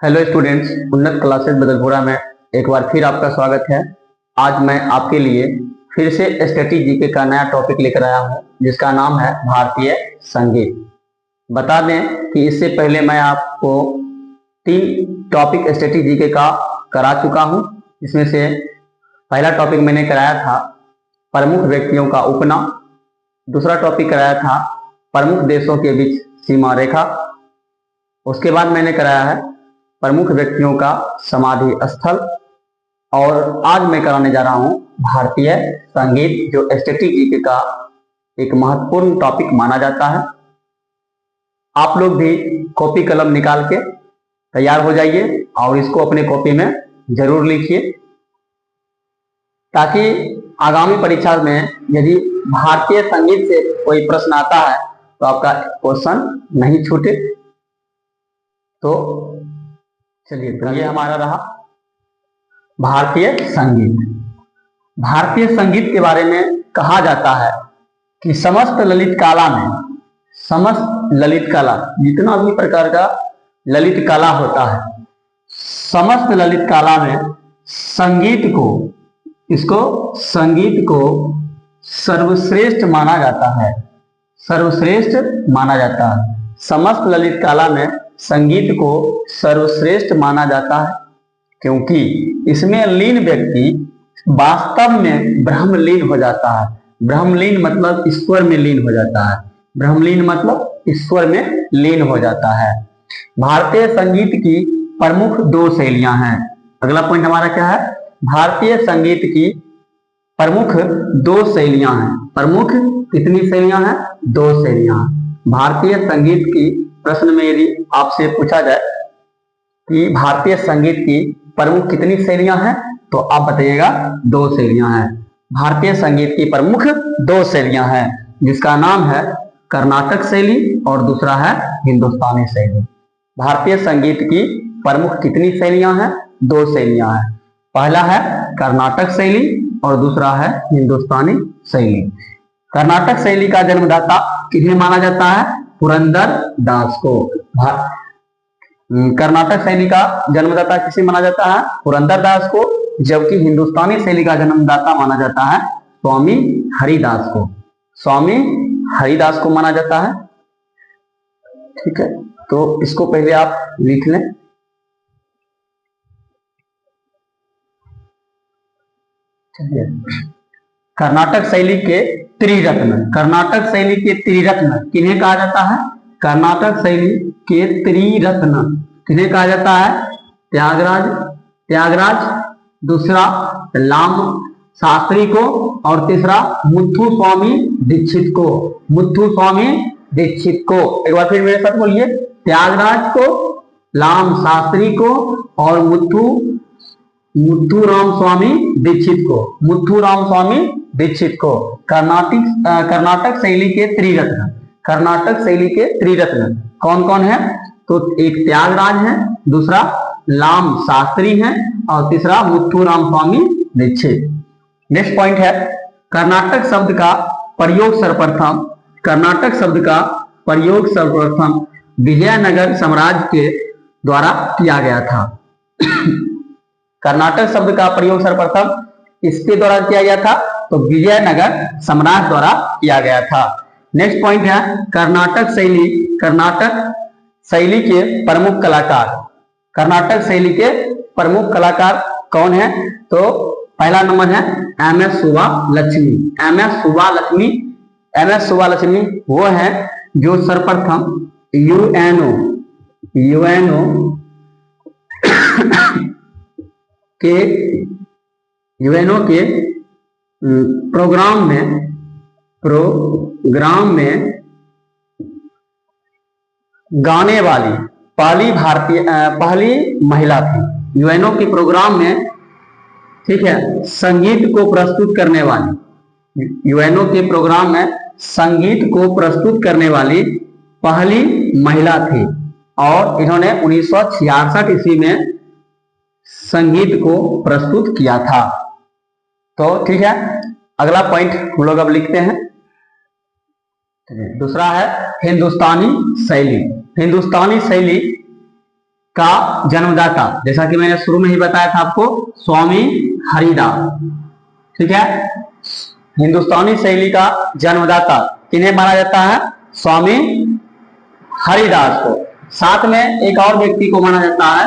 Hello students, उन्नत classes बदलपुरा में एक बार फिर आपका स्वागत है। आज मैं आपके लिए फिर से स्टैटिक जीके का नया टॉपिक लेकर आया हूं, जिसका नाम है भारतीय संगीत। बता दें कि इससे पहले मैं आपको 3 टॉपिक स्टैटिक जीके का करा चुका हूं। इसमें से पहला टॉपिक मैंने कराया था प्रमुख व्यक्तियों का उपनाम, दूसरा टॉपिक कराया था प्रमुख देशों के बीच सीमा रेखा, उसके बाद मैंने कराया है प्रमुख व्यक्तियों का समाधि स्थल, और आज मैं कराने जा रहा हूं भारतीय संगीत, जो स्टैटिक जीके का एक महत्वपूर्ण टॉपिक माना जाता है। आप लोग भी कॉपी कलम निकाल के तैयार हो जाइए और इसको अपने कॉपी में जरूर लिखिए, ताकि आगामी परीक्षा में यदि भारतीय संगीत से कोई प्रश्न आता है तो आपका क्वेश्चन नहीं छूटे। तो चलिए, तो ये हमारा रहा भारतीय संगीत। भारतीय संगीत के बारे में कहा जाता है कि समस्त ललित कला में, समस्त ललित कला, जितना भी प्रकार का ललित कला होता है, समस्त ललित कला में संगीत को, इसको संगीत को सर्वश्रेष्ठ माना जाता है, सर्वश्रेष्ठ माना जाता है। समस्त ललित कला में संगीत को सर्वश्रेष्ठ माना जाता है, क्योंकि इसमें लीन व्यक्ति वास्तव में ब्रह्मलीन हो जाता है। ब्रह्मलीन मतलब ईश्वर में लीन हो जाता है, ब्रह्मलीन मतलब ईश्वर में लीन हो जाता है। भारतीय संगीत की प्रमुख 2 शैलियां हैं। अगला पॉइंट हमारा क्या है? भारतीय संगीत की प्रमुख 2 शैलियां हैं। प्रमुख कितनी शैलियां हैं? 2 शैलियां। भारतीय संगीत की प्रश्न में यदि आपसे पूछा जाए कि भारतीय संगीत की प्रमुख कितनी शैलियां हैं, तो आप बताइएगा 2 शैलियां हैं। भारतीय संगीत की प्रमुख 2 शैलियां हैं, जिसका नाम है कर्नाटक शैली और दूसरा है हिंदुस्तानी शैली। भारतीय संगीत की प्रमुख कितनी शैलियां हैं? 2 शैलियां हैं। पहला है कर्नाटक शैली और दूसरा है हिंदुस्तानी शैली। कर्नाटक शैली का जन्मदाता किन्हें माना जाता है? पुरंदर दास को। कर्नाटक शैली का जन्मदाता किसे माना जाता है? पुरंदर दास को। जबकि हिंदुस्तानी शैली का जन्मदाता माना जाता है स्वामी हरिदास को। स्वामी हरिदास को माना जाता है। ठीक है, तो इसको पहले आप लिख लें। चलिए, कर्नाटक शैली के त्रिरत्न, कर्नाटक शैली के त्रिरत्न किन्हें कहा जाता है? कर्नाटक शैली के त्रिरत्न किन्हें कहा जाता है? त्यागराज, दूसरा लाम शास्त्री को, और तीसरा मुथु स्वामी दीक्षित को। मुथु स्वामी दीक्षित को। एक बार फिर मेरे साथ बोलिए, त्यागराज को, लाम शास्त्री को और मुथुराम स्वामी दीक्षित को। मुथुराम स्वामी दीक्षित को। कर्नाटक शैली के त्रिरत्न, कर्नाटक शैली के त्रिरत्न कौन कौन है? तो एक त्यागराज है, दूसरा लाम शास्त्री है और तीसरा मुथुराम स्वामी दीक्षित। नेक्स्ट पॉइंट है कर्नाटक शब्द का प्रयोग सर्वप्रथम, कर्नाटक शब्द का प्रयोग सर्वप्रथम विजयनगर साम्राज्य के द्वारा किया गया था। कर्नाटक शब्द का प्रयोग सर्वप्रथम किसके द्वारा किया गया था? तो विजयनगर सम्राट द्वारा किया गया था। नेक्स्ट पॉइंट है कर्नाटक शैली के प्रमुख कलाकार। कर्नाटक शैली के प्रमुख कलाकार कौन है? तो पहला नंबर है एम.एस. सुब्बालक्ष्मी। एम.एस. सुब्बालक्ष्मी वो है जो सर्वप्रथम यूएनओ के प्रोग्राम में गाने वाली पहली महिला थी। यूएनओ के प्रोग्राम में, ठीक है, संगीत को प्रस्तुत करने वाली, यूएनओ के प्रोग्राम में संगीत को प्रस्तुत करने वाली पहली महिला थी, और इन्होंने 1966 ईस्वी में संगीत को प्रस्तुत किया था। तो ठीक है, अगला पॉइंट हम लोग अब लिखते हैं। दूसरा है हिंदुस्तानी शैली। हिंदुस्तानी शैली का जन्मदाता, जैसा कि मैंने शुरू में ही बताया था आपको, स्वामी हरिदास। ठीक है, हिंदुस्तानी शैली का जन्मदाता किन्हें माना जाता है? स्वामी हरिदास को। साथ में एक और व्यक्ति को माना जाता है,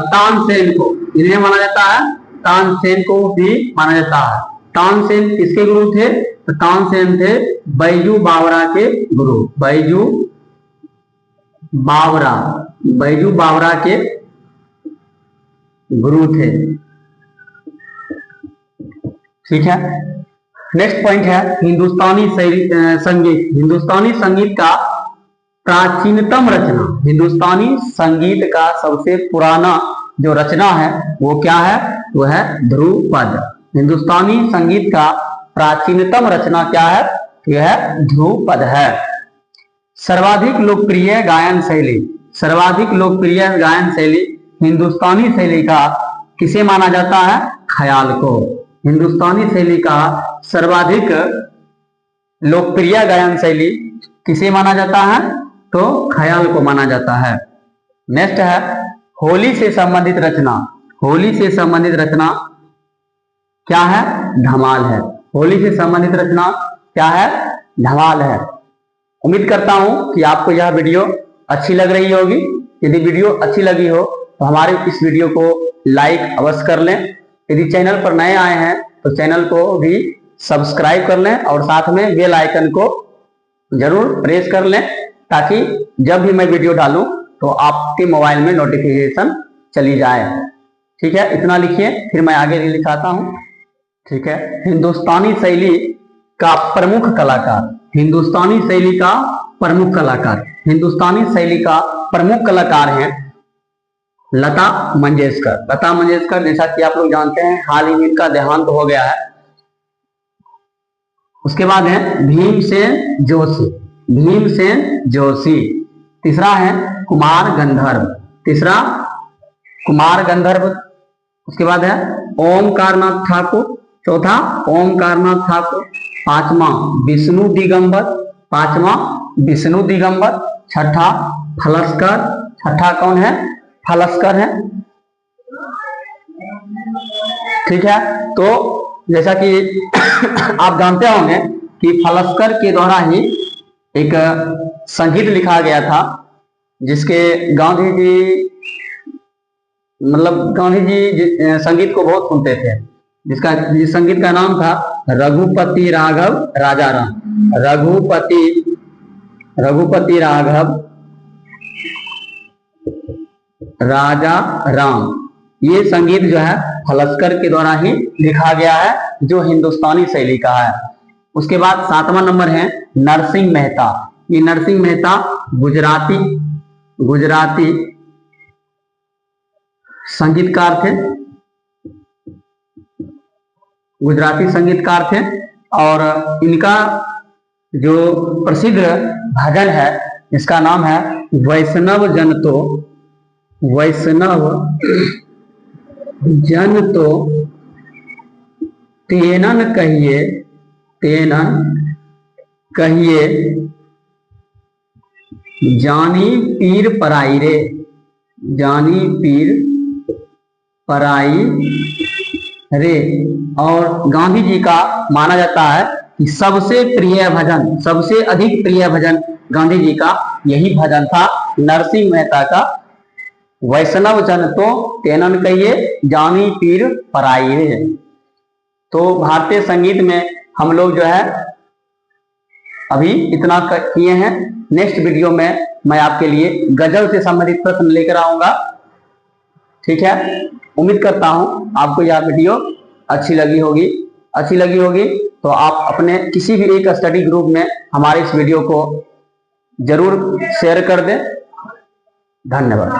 तानसेन को। इन्हें माना जाता है, तानसेन को भी माना जाता है। तानसेन किसके गुरु थे? तो तानसेन थे बैजू बावरा के गुरु। बैजू बावरा के गुरु थे। ठीक है, नेक्स्ट पॉइंट है हिंदुस्तानी संगीत। हिंदुस्तानी संगीत का प्राचीनतम रचना, हिंदुस्तानी संगीत का सबसे पुराना जो रचना है वो क्या है? वो है ध्रुपद। हिंदुस्तानी संगीत का प्राचीनतम रचना क्या है? यह है ध्रुपद है। सर्वाधिक लोकप्रिय गायन शैली, सर्वाधिक लोकप्रिय गायन शैली हिंदुस्तानी शैली का किसे माना जाता है? ख्याल को। हिंदुस्तानी शैली का सर्वाधिक लोकप्रिय गायन शैली किसे माना जाता है? तो ख्याल को माना जाता है। नेक्स्ट है होली से संबंधित रचना। होली से संबंधित रचना क्या है? धमाल है। होली से संबंधित रचना क्या है? धमाल है। उम्मीद करता हूं कि आपको यह वीडियो अच्छी लग रही होगी। यदि वीडियो अच्छी लगी हो तो हमारे इस वीडियो को लाइक अवश्य कर लें। यदि चैनल पर नए आए हैं तो चैनल को भी सब्सक्राइब कर लें और साथ में बेल आइकन को जरूर प्रेस कर लें, ताकि जब भी मैं वीडियो डालूं तो आपके मोबाइल में नोटिफिकेशन चली जाए। ठीक है, इतना लिखिए, फिर मैं आगे लिखाता हूं। ठीक है, हिंदुस्तानी शैली का प्रमुख कलाकार। हिंदुस्तानी शैली का प्रमुख कलाकार, हिंदुस्तानी शैली का प्रमुख कलाकार हैं लता मंगेशकर। लता मंगेशकर, जैसा कि आप लोग जानते हैं, हाल ही में इनका देहांत हो गया है। उसके बाद है भीमसेन जोशी। भीमसेन जोशी। तीसरा है कुमार गंधर्व। तीसरा कुमार गंधर्व। उसके बाद है ओमकारनाथ ठाकुर। चौथा ओमकारनाथ ठाकुर। पांचवा विष्णु दिगंबर। पांचवा विष्णु दिगंबर। छठा फलस्कर। छठा कौन है? फलस्कर है। ठीक है, तो जैसा कि आप जानते होंगे कि फलस्कर के द्वारा ही एक संगीत लिखा गया था, जिसके गांधी जी संगीत को बहुत सुनते थे। जिस संगीत का नाम था रघुपति राघव राजा राम। रघुपति राघव राजा राम, ये संगीत जो है फलस्कर के द्वारा ही लिखा गया है, जो हिंदुस्तानी शैली का है। उसके बाद 7वां नंबर है नरसिंह मेहता। ये नरसिंह मेहता गुजराती संगीतकार थे। गुजराती संगीतकार थे और इनका जो प्रसिद्ध भजन है, इसका नाम है वैष्णव जन तो तेनन कहिए जानी पीर पराई रे। जानी पीर पराई रे। और गांधी जी का माना जाता है कि सबसे प्रिय भजन, सबसे अधिक प्रिय भजन गांधी जी का यही भजन था, नरसिंह मेहता का वैष्णव जन तो तेनन कहिए जानी पीर पराई रे। तो भारतीय संगीत में हम लोग जो है अभी इतना किए हैं। नेक्स्ट वीडियो में मैं आपके लिए गजल से संबंधित प्रश्न लेकर आऊंगा। ठीक है, उम्मीद करता हूं आपको यह वीडियो अच्छी लगी होगी। तो आप अपने किसी भी एक स्टडी ग्रुप में हमारे इस वीडियो को जरूर शेयर कर दें। धन्यवाद।